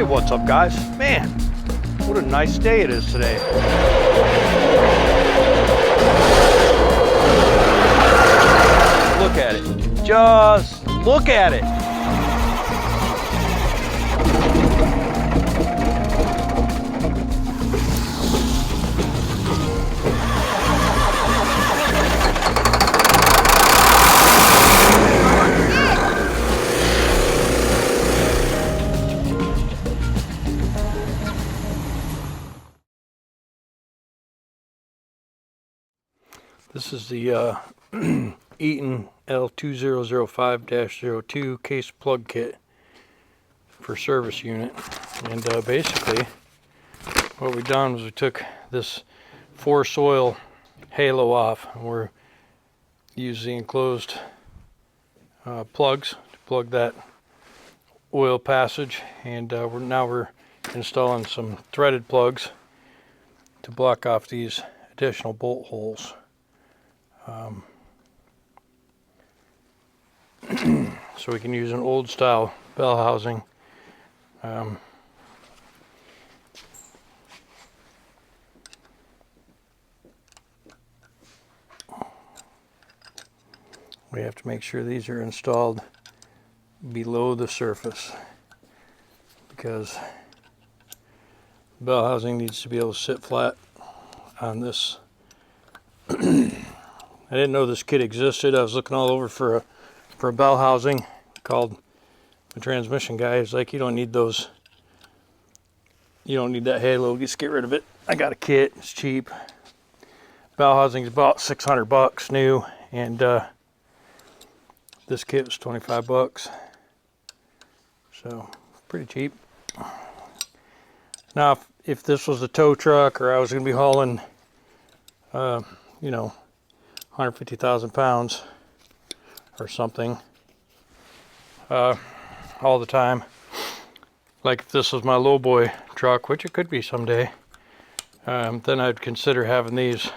Hey, what's up, guys? Man, what a nice day it is today. Look at it. Just look at it. This is the Eaton L2005-02 case plug kit for service unit. And basically what we've done was we took this 4-soil halo off, and we're using the enclosed plugs to plug that oil passage, and we're installing some threaded plugs to block off these additional bolt holes. So we can use an old style bell housing. We have to make sure these are installed below the surface, because bell housing needs to be able to sit flat on this. I didn't know this kit existed. I was looking all over for a bell housing. Called the transmission guy. He's like, you don't need those. You don't need that halo. Just get rid of it. I got a kit. It's cheap. Bell housing is about $600 new, and this kit was $25. So pretty cheap. Now, if this was a tow truck, or I was going to be hauling, you know, 150,000 pounds or something all the time, like if this was my lowboy truck, which it could be someday, then I'd consider having these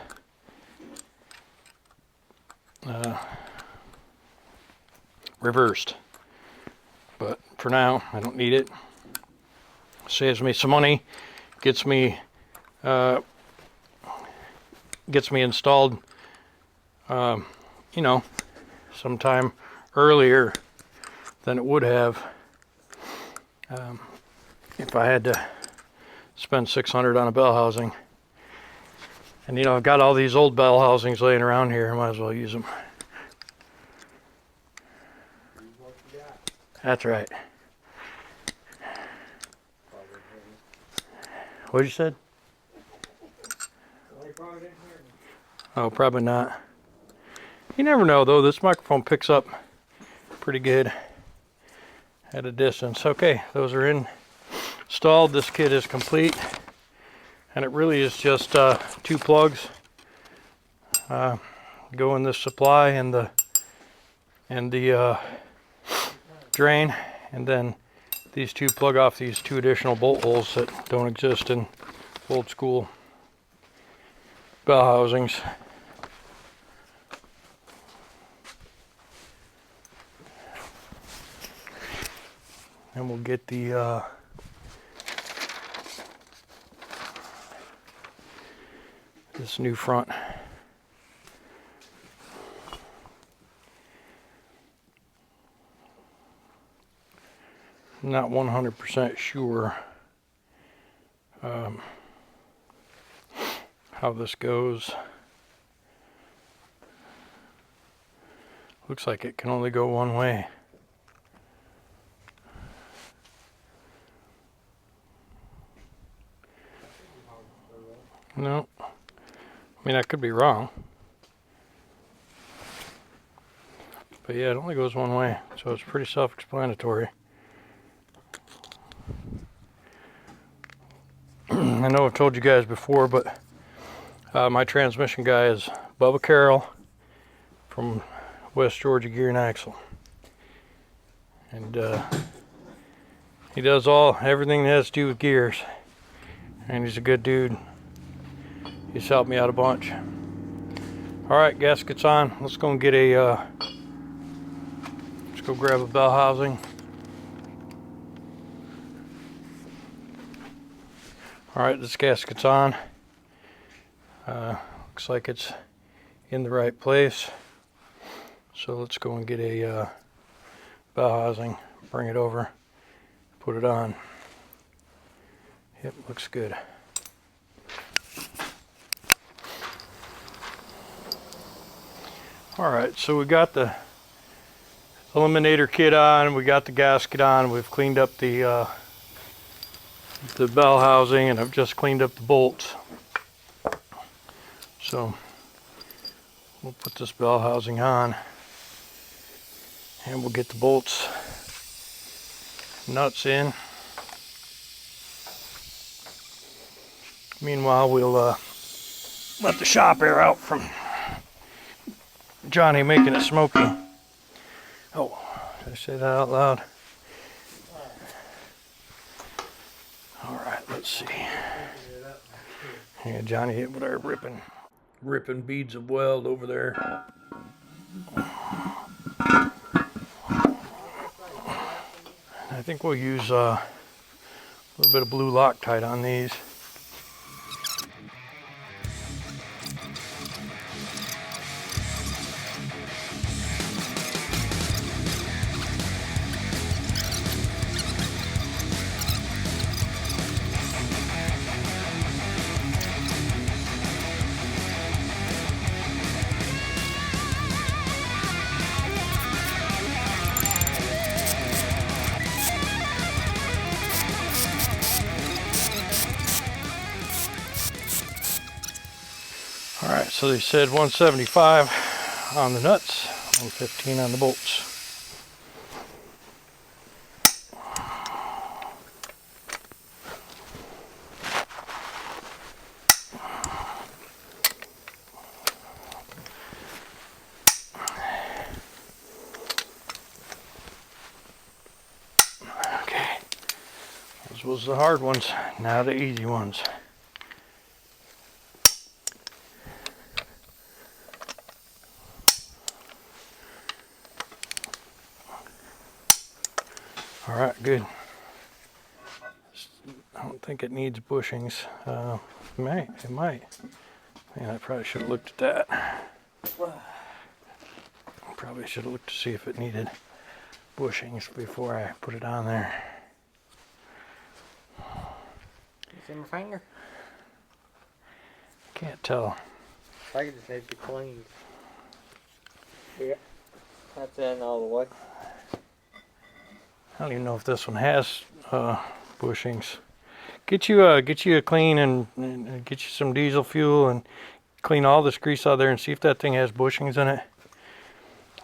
reversed. But for now, I don't need it. Saves me some money, gets me installed you know, sometime earlier than it would have if I had to spend $600 on a bell housing. And you know, I've got all these old bell housings laying around here. I might as well use them. That's right. What you said? Oh, probably not. You never know, though. This microphone picks up pretty good at a distance. Okay, those are installed. This kit is complete, and it really is just 2 plugs go in this supply and the drain, and then these 2 plug off these 2 additional bolt holes that don't exist in old school bell housings. And we'll get the this new front. Not 100% sure how this goes. Looks like it can only go one way. No, I mean, I could be wrong, but yeah, it only goes one way, so it's pretty self-explanatory. I know I've told you guys before, but my transmission guy is Bubba Carroll from West Georgia Gear and Axle, and he does everything that has to do with gears, and he's a good dude. He's helped me out a bunch. All right, gaskets on. Let's go and get let's go grab a bell housing. Alright, this gasket's on. Looks like it's in the right place. So let's go and get a bell housing, bring it over, put it on. Yep, looks good. Alright, so we got the eliminator kit on, we got the gasket on, we've cleaned up the bell housing, and I've just cleaned up the bolts. So we'll put this bell housing on and we'll get the bolts, nuts in. Meanwhile, we'll let the shop air out from Johnny making it smoky. Oh, did I say that out loud? Alright, let's see. Yeah, Johnny hit with our ripping beads of weld over there. I think we'll use a little bit of blue Loctite on these. Alright, so they said 175 on the nuts, 115 on the bolts. Okay, those was the hard ones, now the easy ones. Alright, good. I don't think it needs bushings. It might. Man, I probably should have looked at that. Probably should have looked to see if it needed bushings before I put it on there. You see my finger? Can't tell. I just need to be cleaned. Yeah, that's in all the way. I don't even know if this one has bushings. Get you a clean and get you some diesel fuel and clean all this grease out there and see if that thing has bushings in it.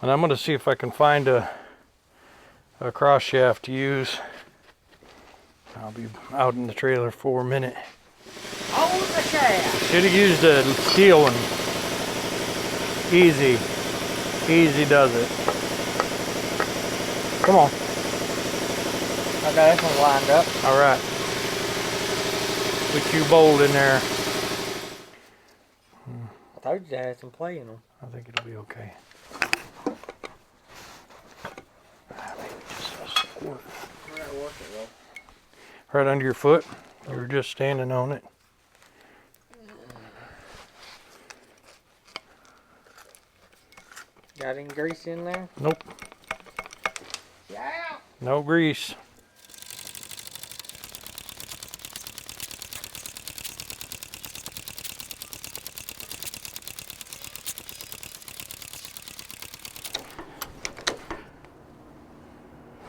And I'm going to see if I can find a cross shaft to use. I'll be out in the trailer for a minute. Oh, the shaft! Should have used a steel one. Easy. Easy does it. Come on. Okay, this one's lined up. Alright. Put you bolt in there. I told you to have some play in them. I think it'll be okay. Maybe just a squirt. Right under your foot? You were just standing on it. Got any grease in there? Nope. Yeah. No grease.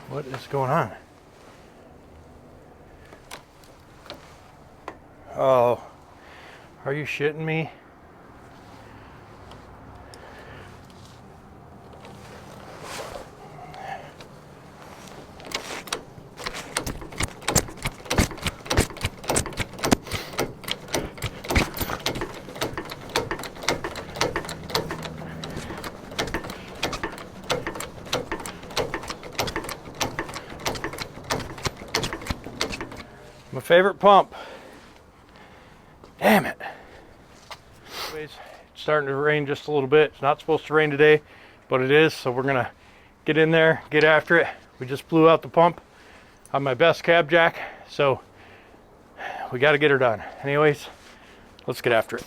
What is going on? Oh, are you shitting me? My favorite pump. Damn it. Anyways, it's starting to rain just a little bit. It's not supposed to rain today, but it is, so we're gonna get in there, get after it. We just blew out the pump on my best cab jack, so we got to get her done. Anyways, let's get after it.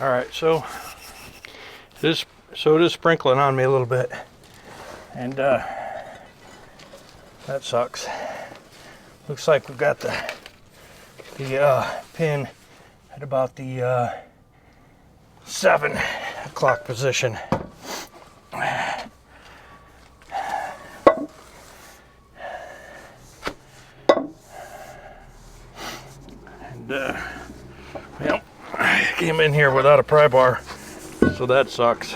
All right, so it is sprinkling on me a little bit, and that sucks. Looks like we've got the pin at about the 7 o'clock position. And well, I came in here without a pry bar, so that sucks.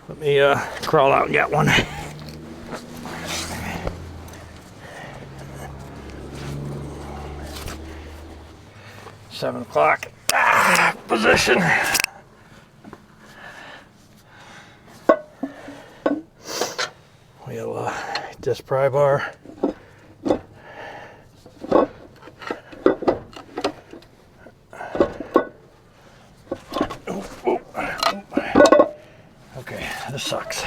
Let me crawl out and get one. 7 o'clock position. We'll hit this pry bar. Okay, this sucks.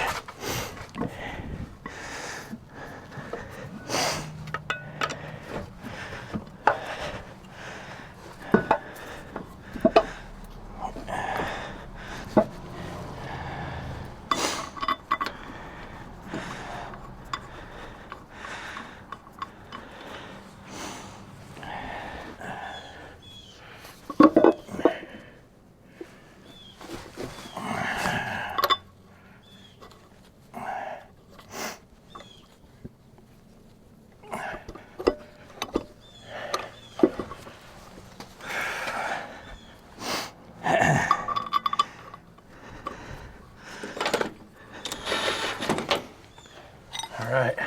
All right.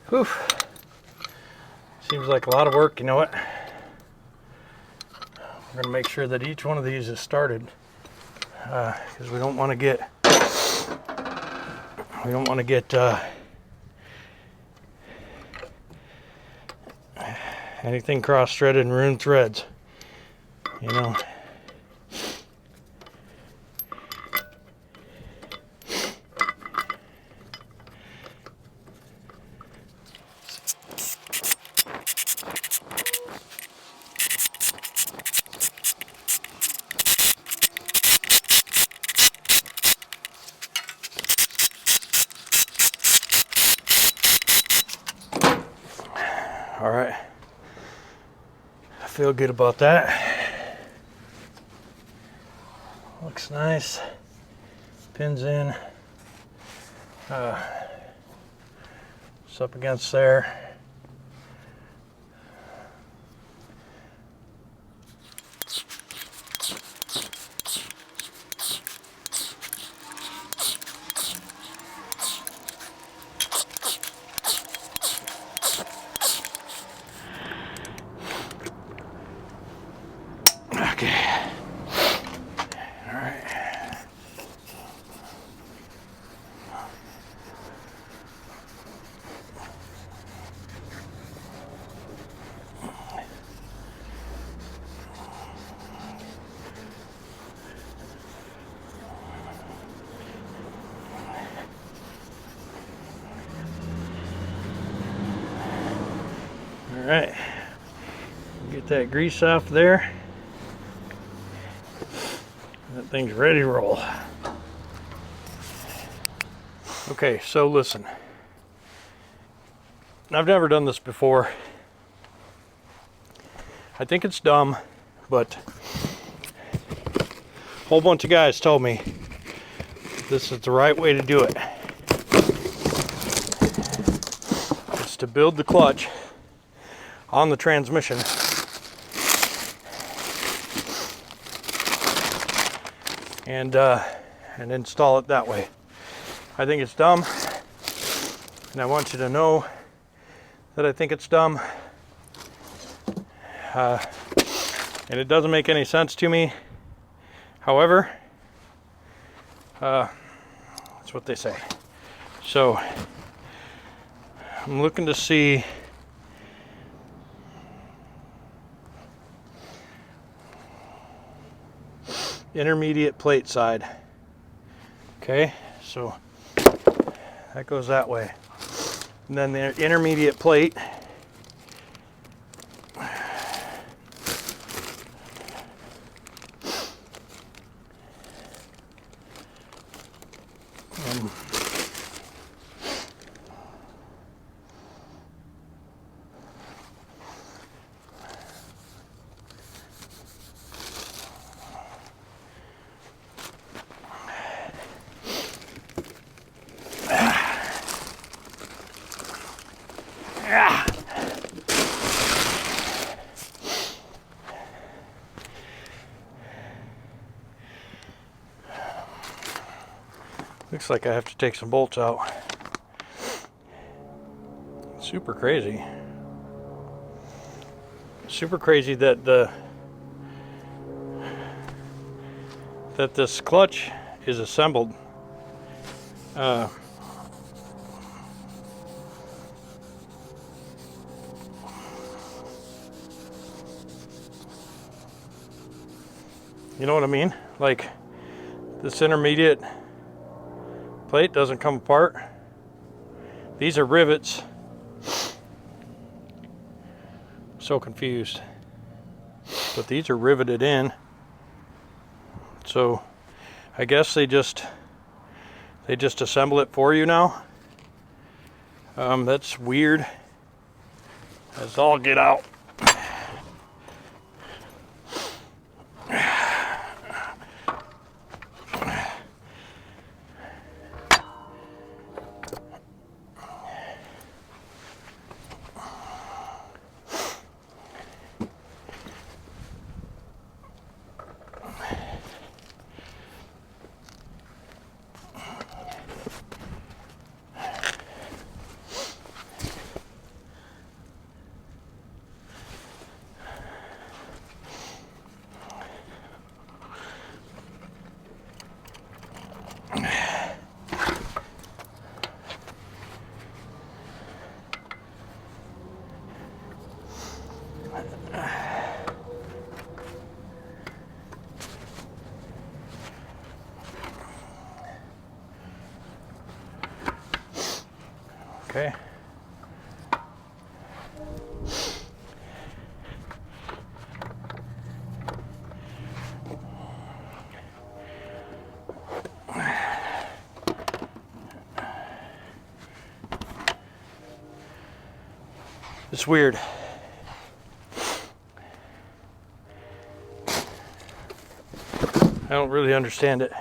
Whew. Seems like a lot of work, you know what? We're gonna make sure that each one of these is started, because we don't want to get anything cross-threaded and ruined threads, you know. All right, I feel good about that. Looks nice. Pins in. It's up against there. Okay. All right. All right. Get that grease off there. That thing's ready to roll. Okay, so listen. I've never done this before. I think it's dumb, but a whole bunch of guys told me this is the right way to do it. It's to build the clutch on the transmission and install it that way. I think it's dumb, and I want you to know that I think it's dumb. And it doesn't make any sense to me. However, that's what they say. So I'm looking to see intermediate plate side. Okay, so that goes that way. And then the intermediate plate looks like I have to take some bolts out. Super crazy. Super crazy that this clutch is assembled. You know what I mean? Like, this intermediate plate doesn't come apart. These are rivets. So confused. But these are riveted in. So I guess they just assemble it for you now. That's weird. Let's all get out. Okay. It's weird. I don't really understand it.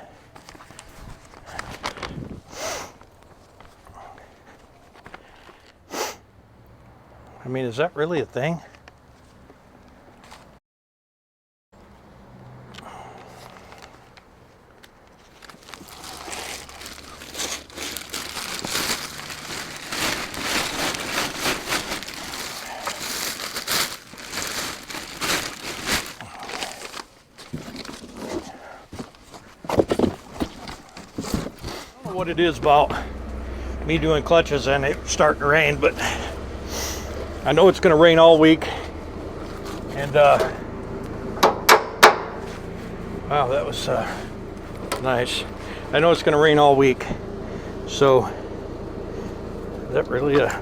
I mean, is that really a thing? I don't know what it is about me doing clutches and it starting to rain, but I know it's going to rain all week, and wow, that was nice. I know it's going to rain all week, so is that really a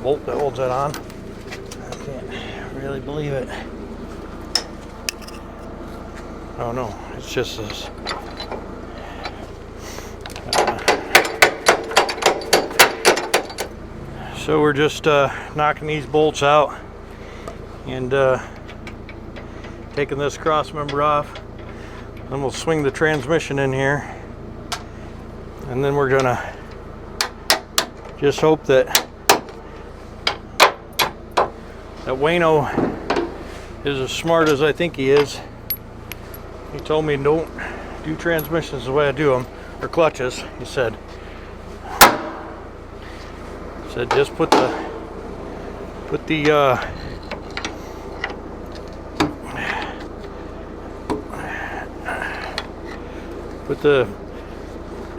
bolt that holds that on? I can't really believe it. Oh no, it's just this. So we're just knocking these bolts out and taking this cross member off. Then we'll swing the transmission in here, and then we're gonna just hope that Wayno is as smart as I think he is. He told me don't do transmissions the way I do them, or clutches, he said. Just put the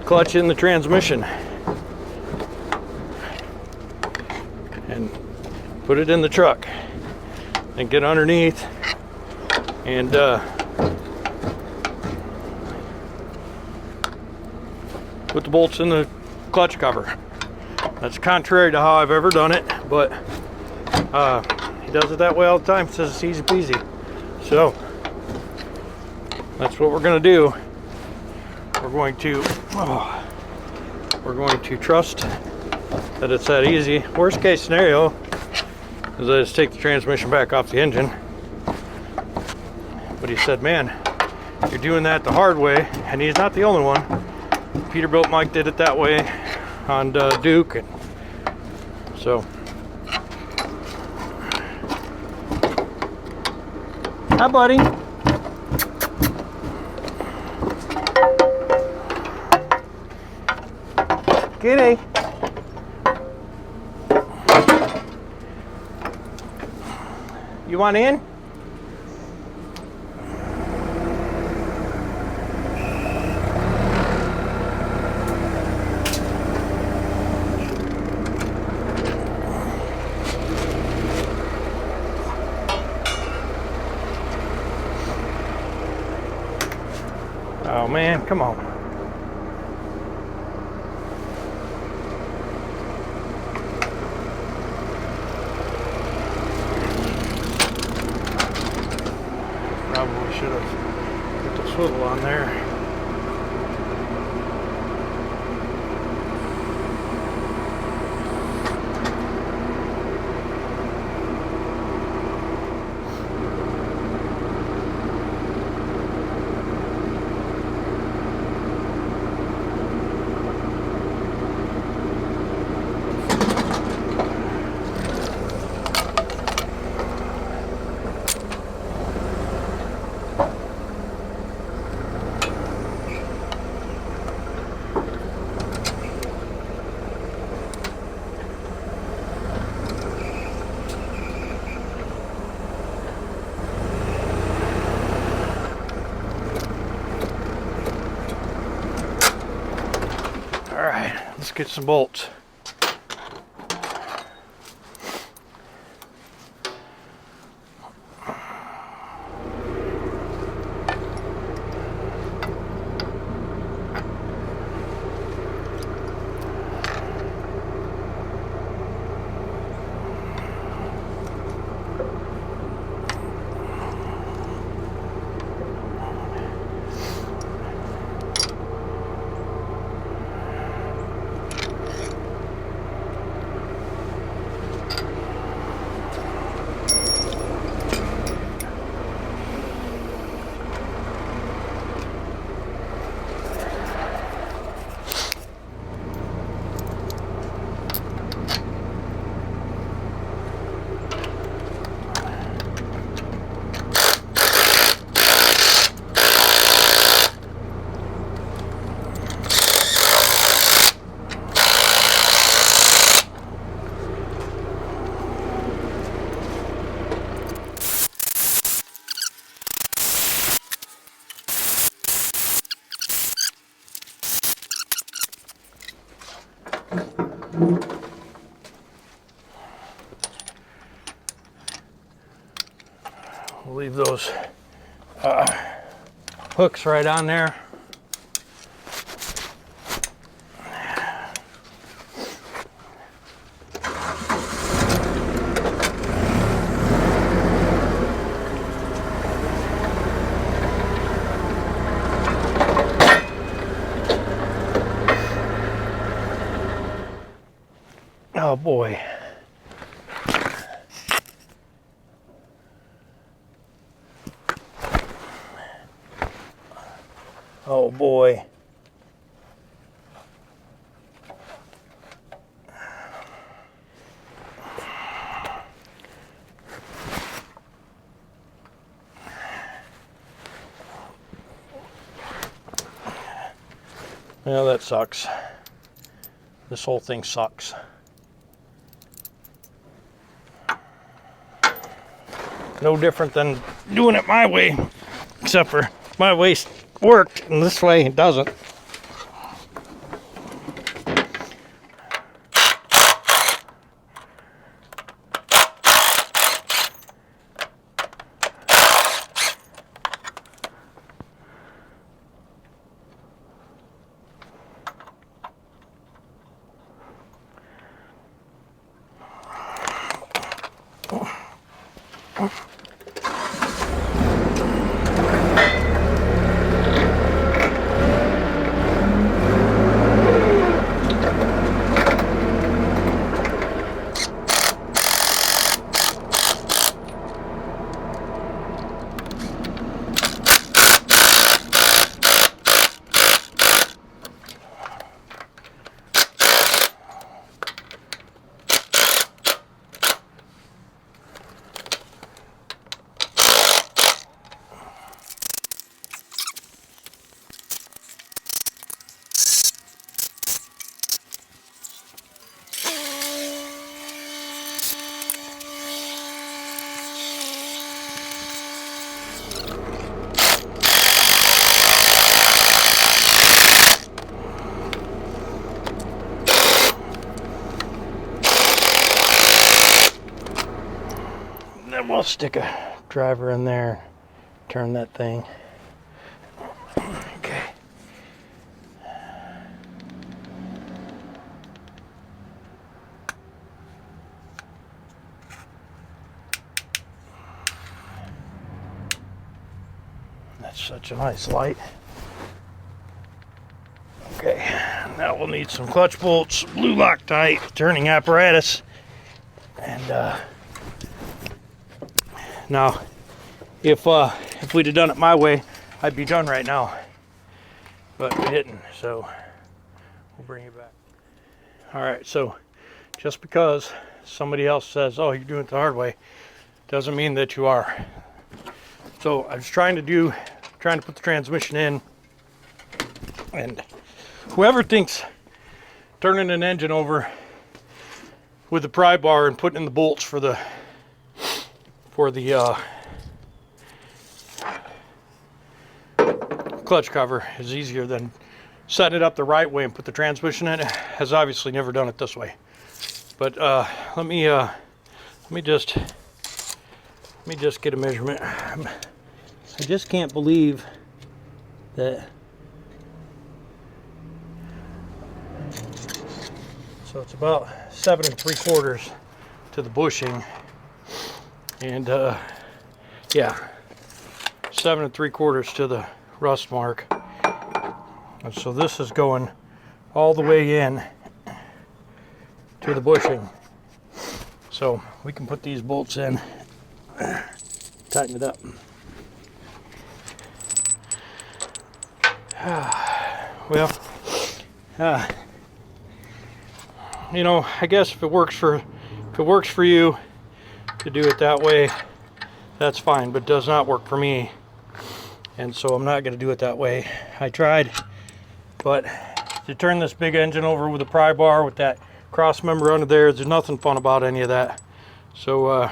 clutch in the transmission and put it in the truck and get underneath and put the bolts in the clutch cover. That's contrary to how I've ever done it, but he does it that way all the time. Says it's easy peasy. So that's what we're going to do. We're going to trust that it's that easy. Worst case scenario is I just take the transmission back off the engine. But he said, man, you're doing that the hard way, and he's not the only one. Peterbilt Mike did it that way on Duke, and so hi buddy. Kitty. You want in? Oh man, come on. Probably should have put the swivel on there. All right, let's get some bolts. We'll leave those hooks right on there. Oh boy. Oh boy. Well, that sucks. This whole thing sucks. No different than doing it my way, except for my way worked and this way it doesn't. we'll stick a driver in there, turn that thing. Okay. That's such a nice light. Okay, now we'll need some clutch bolts, blue Loctite, turning apparatus, and now if we'd have done it my way, I'd be done right now, but we didn't, so we'll bring it back. All right, so just because somebody else says, oh, you're doing it the hard way, doesn't mean that you are. So I was trying to put the transmission in, and whoever thinks turning an engine over with the pry bar and putting in the bolts for the clutch cover is easier than setting it up the right way and put the transmission in it has obviously never done it this way. But let me just get a measurement. I just can't believe that. So it's about 7 3/4 to the bushing, and yeah, 7 3/4 to the rust mark. And so this is going all the way in to the bushing. So we can put these bolts in, tighten it up. Well, you know, I guess if it works for you to do it that way, that's fine, but it does not work for me, and so I'm not going to do it that way. I tried, but to turn this big engine over with a pry bar with that cross member under there's nothing fun about any of that. So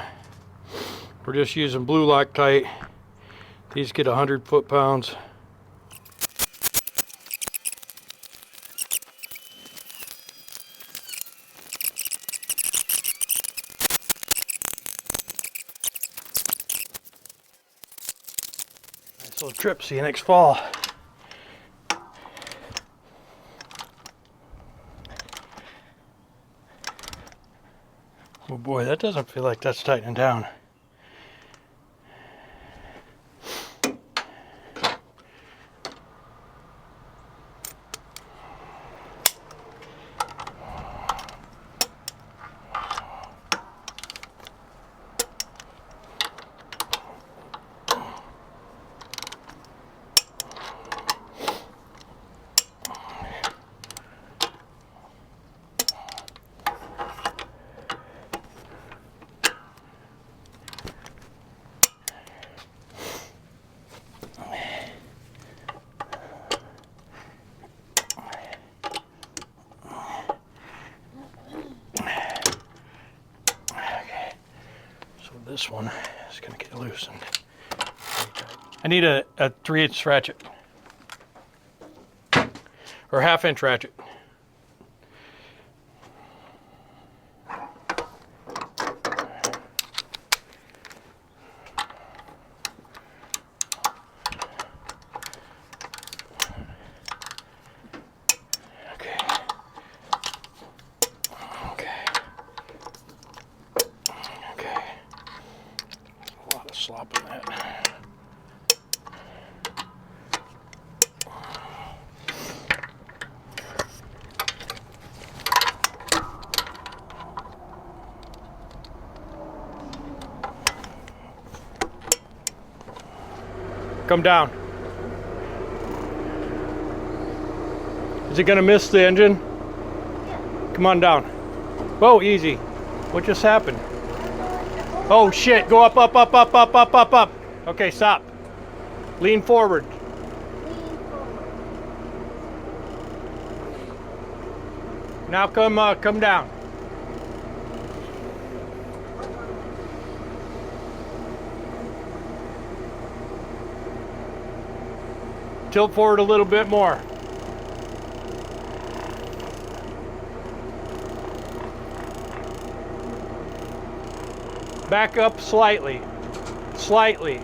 we're just using blue Loctite. These get 100 foot-pounds. Nice little trip. See you next fall. Oh boy, that doesn't feel like that's tightening down. This one is going to get loosened. I need a 3/8 ratchet or 1/2 inch ratchet. Slop in that. Come down. Is it gonna miss the engine? Come on down. Whoa, easy. What just happened? Oh shit, go up, up, up, up, up, up, up, up. Okay, stop. Lean forward. Now come down. Tilt forward a little bit more. Back up slightly. Slightly.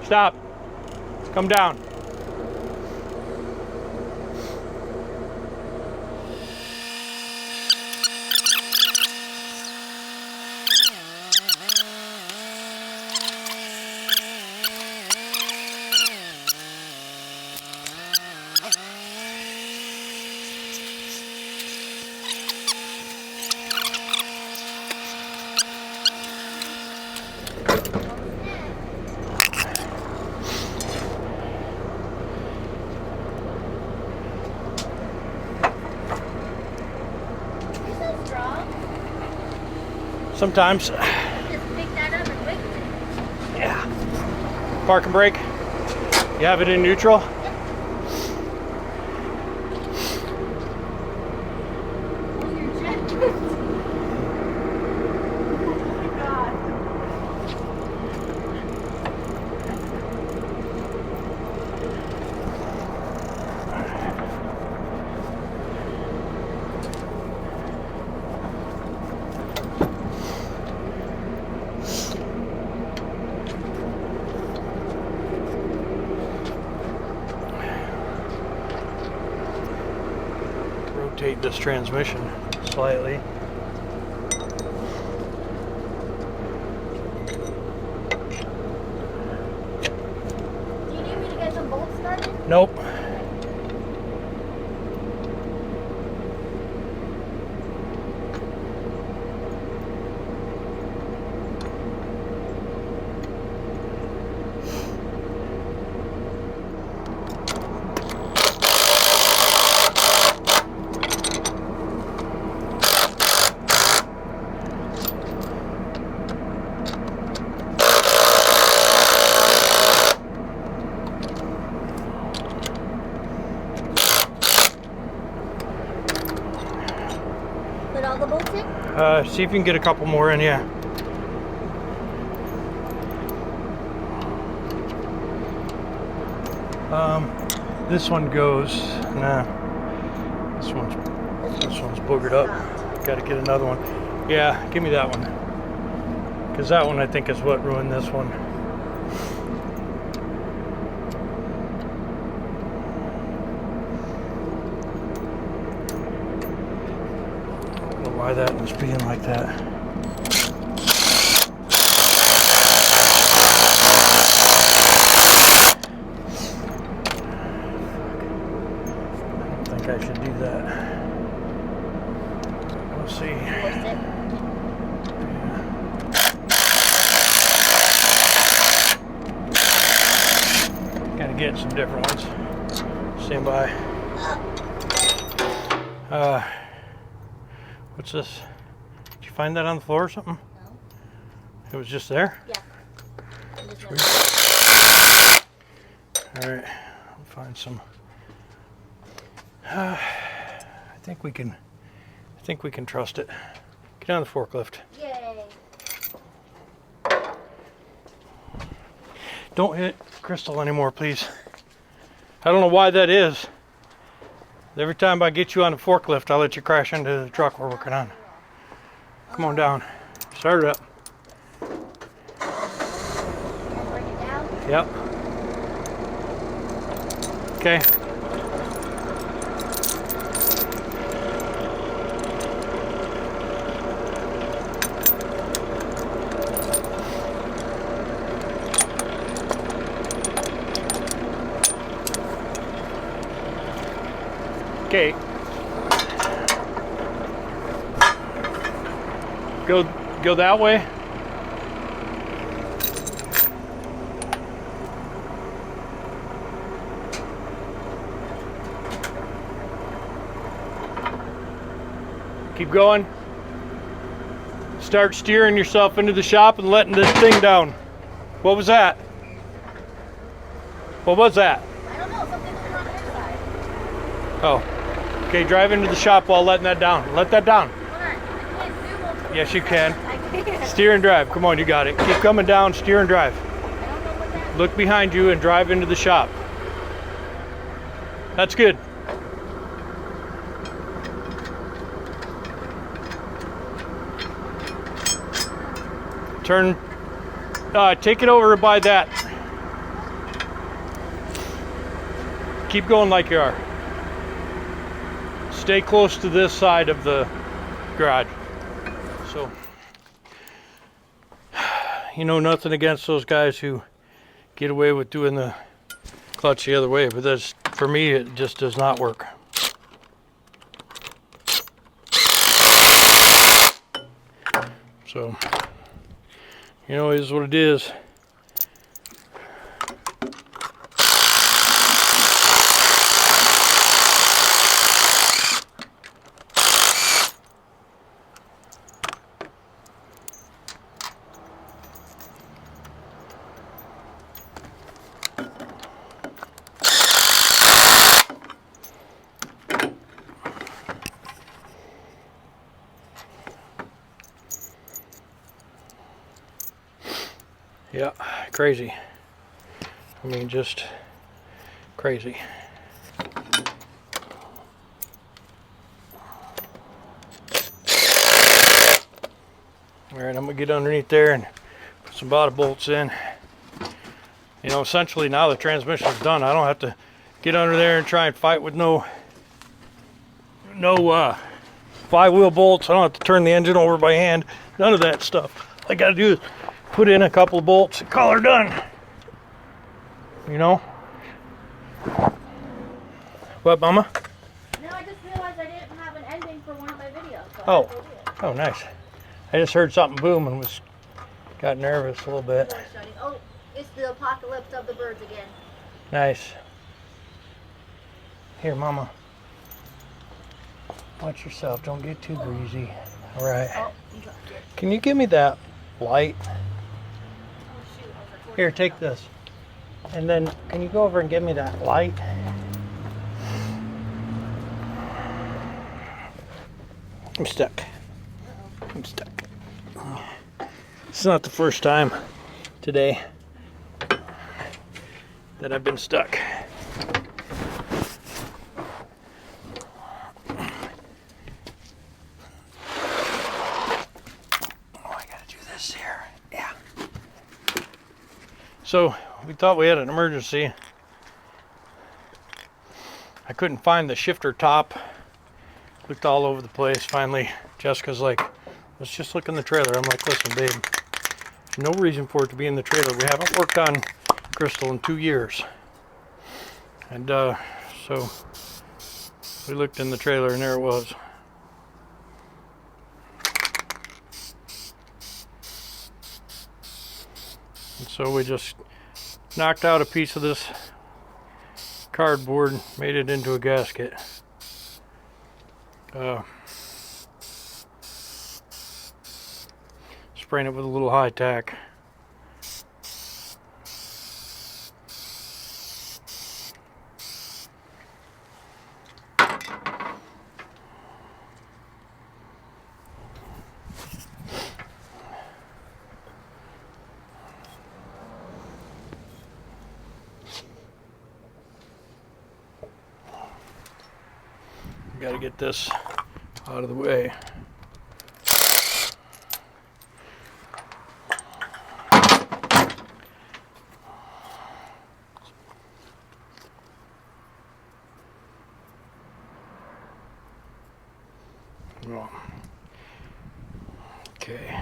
Stop. Come down. Sometimes. Just pick that up and wait. Yeah. Park and brake. You have it in neutral? Oh, your jacket. Oh my God. Rotate this transmission slightly. Do you need me to get some bolts started? Nope. Put all the bolts in? See if you can get a couple more in, yeah. This one goes, nah. This one's boogered up. Got to get another one. Yeah, give me that one. Because that one I think is what ruined this one. I don't know why that was being like that. I should do that. We'll see. Force it. Gotta get some different ones. Stand by. What's this? Did you find that on the floor or something? No. It was just there? Yeah. Sweet. Alright, I'll find some. I think we can trust it. Get on the forklift. Yay. Don't hit Krystal anymore, please. I don't know why that is. Every time I get you on the forklift, I'll let you crash into the truck we're working on. Come on down. Start it up. Bring it down. Yep. Okay. Okay. Go that way. Keep going. Start steering yourself into the shop and letting this thing down. What was that? What was that? I don't know. Something was on the inside. Oh. Okay, drive into the shop while letting that down. Let that down. Hold on. I can't do multiple. Yes, you can. I can't. Steer and drive. Come on, you got it. Keep coming down, steer and drive. I don't know what that. Look behind you and drive into the shop. That's good. Turn, take it over by that. Keep going like you are. Stay close to this side of the garage. So, you know, nothing against those guys who get away with doing the clutch the other way, but that's, for me, it just does not work. So, you know, it is what it is. Yeah, crazy. I mean, just crazy. All right, I'm gonna get underneath there and put some bottom bolts in. You know, essentially now the transmission is done. I don't have to get under there and try and fight with no flywheel bolts. I don't have to turn the engine over by hand. None of that stuff. All I gotta do is put in a couple of bolts and call her done. You know? What, Mama? No, I just realized I didn't have an ending for one of my videos. So Oh. I had to do it. Oh, nice. I just heard something boom and got nervous a little bit. Doors shutting. Oh, it's the apocalypse of the birds again. Nice. Here, Mama. Watch yourself. Don't get too greasy. All right. Oh, you dropped it. Can you give me that light? Oh, shoot. I was recording Here, take myself. this. And then, can you go over and give me that light? I'm stuck. I'm stuck. It's not the first time today that I've been stuck. Oh, I gotta do this here. Yeah. So, we thought we had an emergency. I couldn't find the shifter top. Looked all over the place. Finally, Jessica's like, let's just look in the trailer. I'm like, listen, babe, there's no reason for it to be in the trailer. We haven't worked on Krystal in 2 years. And so we looked in the trailer and there it was. And so we just knocked out a piece of this cardboard, made it into a gasket. Spraying it with a little high tack. Got to get this out of the way. Well, okay.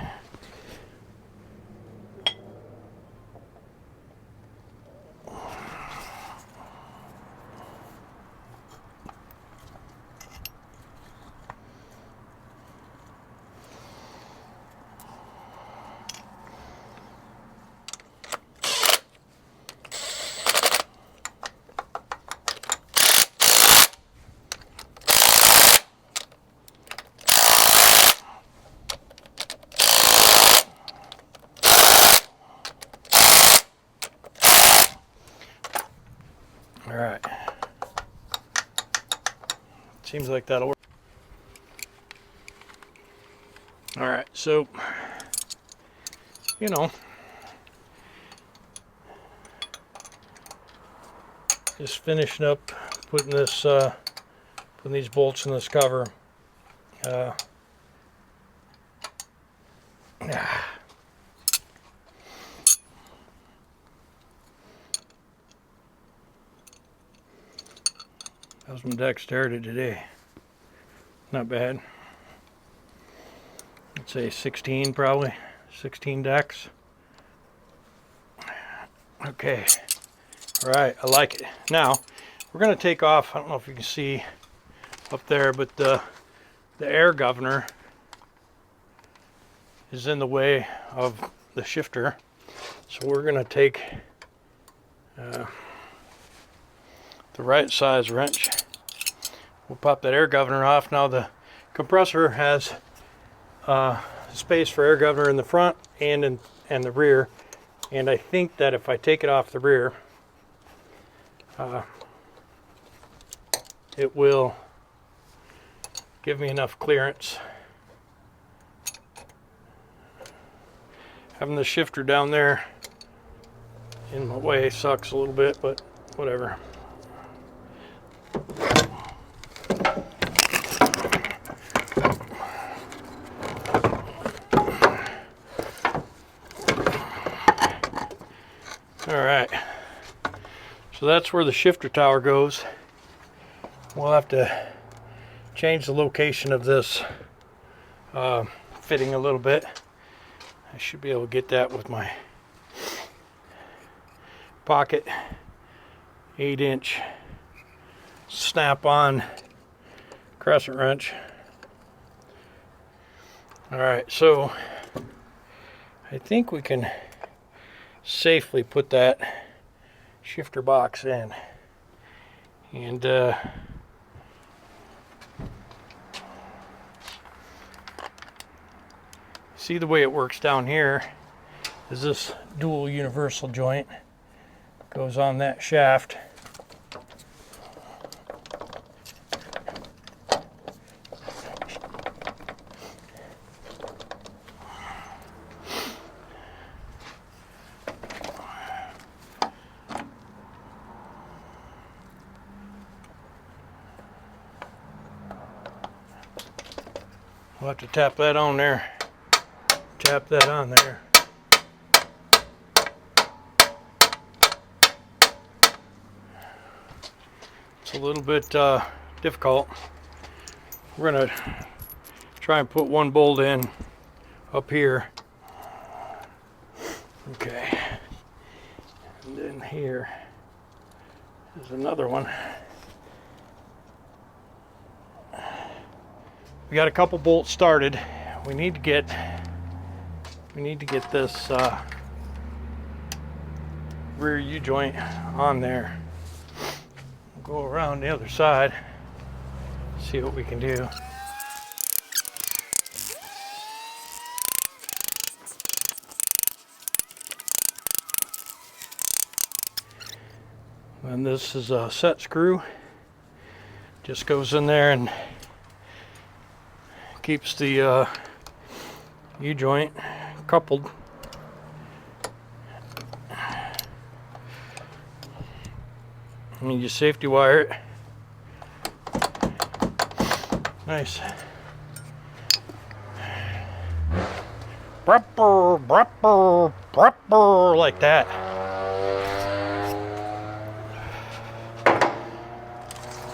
All right. Seems like that'll work. All right, so, you know, just finishing up putting this, putting these bolts in this cover. That was my dexterity today. Not bad. I'd say 16 probably. 16 dex. Okay. Alright, I like it. Now, we're going to take off. I don't know if you can see up there, but the air governor is in the way of the shifter. So we're going to take the right size wrench. We'll pop that air governor off. Now the compressor has space for air governor in the front and the rear. And I think that if I take it off the rear, it will give me enough clearance. Having the shifter down there in my way sucks a little bit, but whatever. Alright, so that's where the shifter tower goes. We'll have to change the location of this fitting a little bit. I should be able to get that with my pocket 8-inch snap-on crescent wrench. Alright, so I think we can safely put that shifter box in. And see, the way it works down here is this dual universal joint goes on that shaft. We'll have to tap that on there. Tap that on there. It's a little bit difficult. We're gonna try and put one bolt in up here. Okay. And then here is another one. We got a couple bolts started. We need to get this rear U-joint on there. We'll go around the other side, see what we can do. And this is a set screw. Just goes in there and keeps the U-joint coupled. And you just safety wire it. Nice. Like that.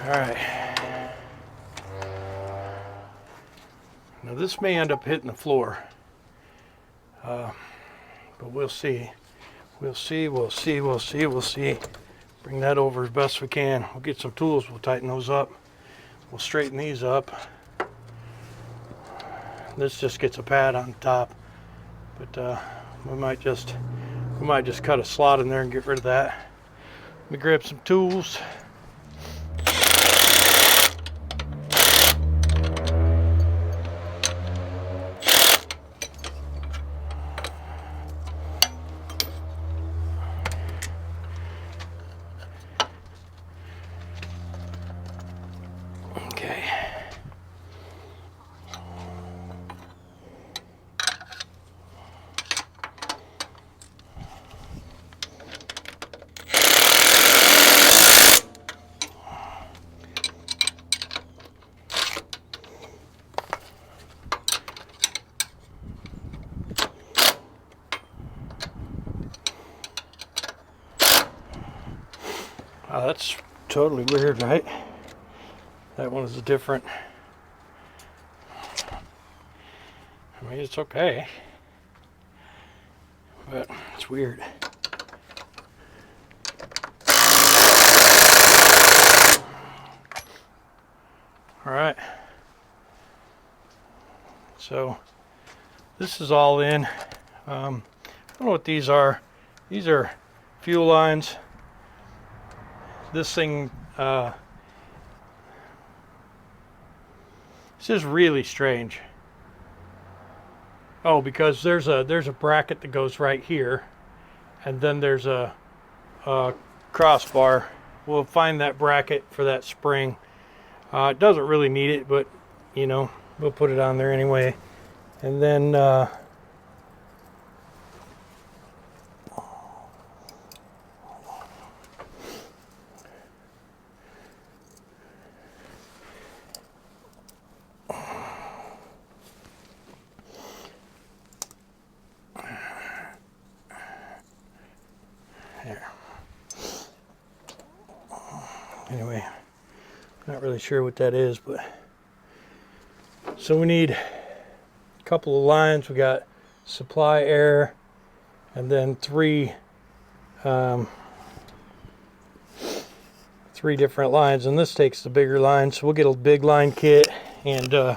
All right. Now this may end up hitting the floor, but we'll see. We'll see. Bring that over as best we can. We'll get some tools. We'll tighten those up. We'll straighten these up. This just gets a pad on top, but we might just cut a slot in there and get rid of that. Let me grab some tools. Okay. Wow, that's totally weird, right? That one is different. I mean, it's okay, but it's weird. All right. So this is all in. I don't know what these are. These are fuel lines. This thing, this is really strange. Oh, because there's a bracket that goes right here, and then there's a crossbar. We'll find that bracket for that spring. It doesn't really need it, but you know, we'll put it on there anyway. And then there. Anyway, not really sure what that is, but so we need a couple of lines. We got supply air, and then three different lines, and this takes the bigger line, so we'll get a big line kit. And am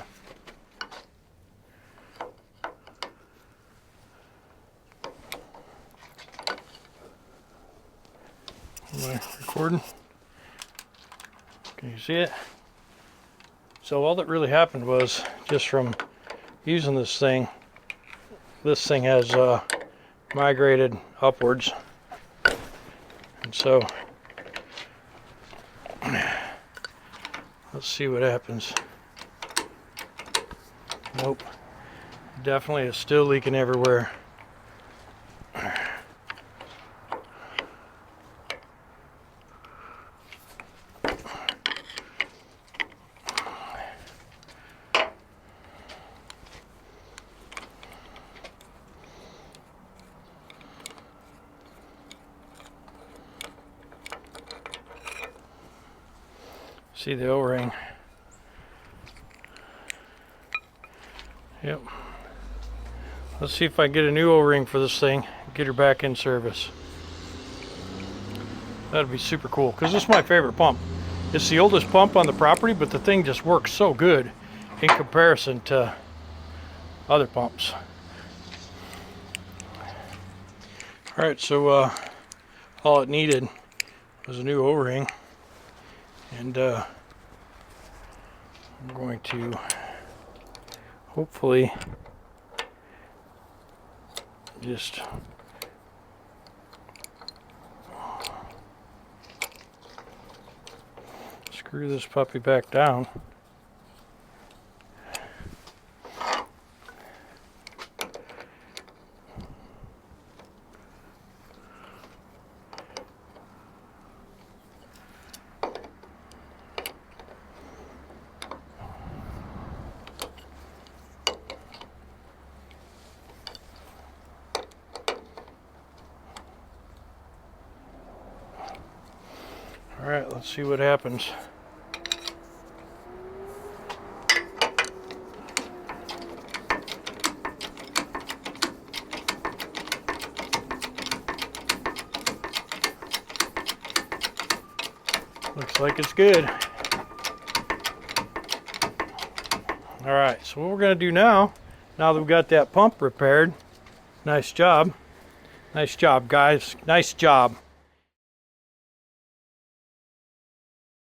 I recording? Can you see it? So all that really happened was, just from using this thing has migrated upwards, and so let's see what happens. Nope, definitely is still leaking everywhere. See the O-ring. Yep. Let's see if I can get a new O-ring for this thing, get her back in service. That'd be super cool, because this is my favorite pump. It's the oldest pump on the property, but the thing just works so good in comparison to other pumps. Alright, so all it needed was a new O-ring. And I'm going to hopefully just screw this puppy back down. All right, let's see what happens. Looks like it's good. All right, so what we're gonna do now that we've got that pump repaired, nice job, guys, nice job.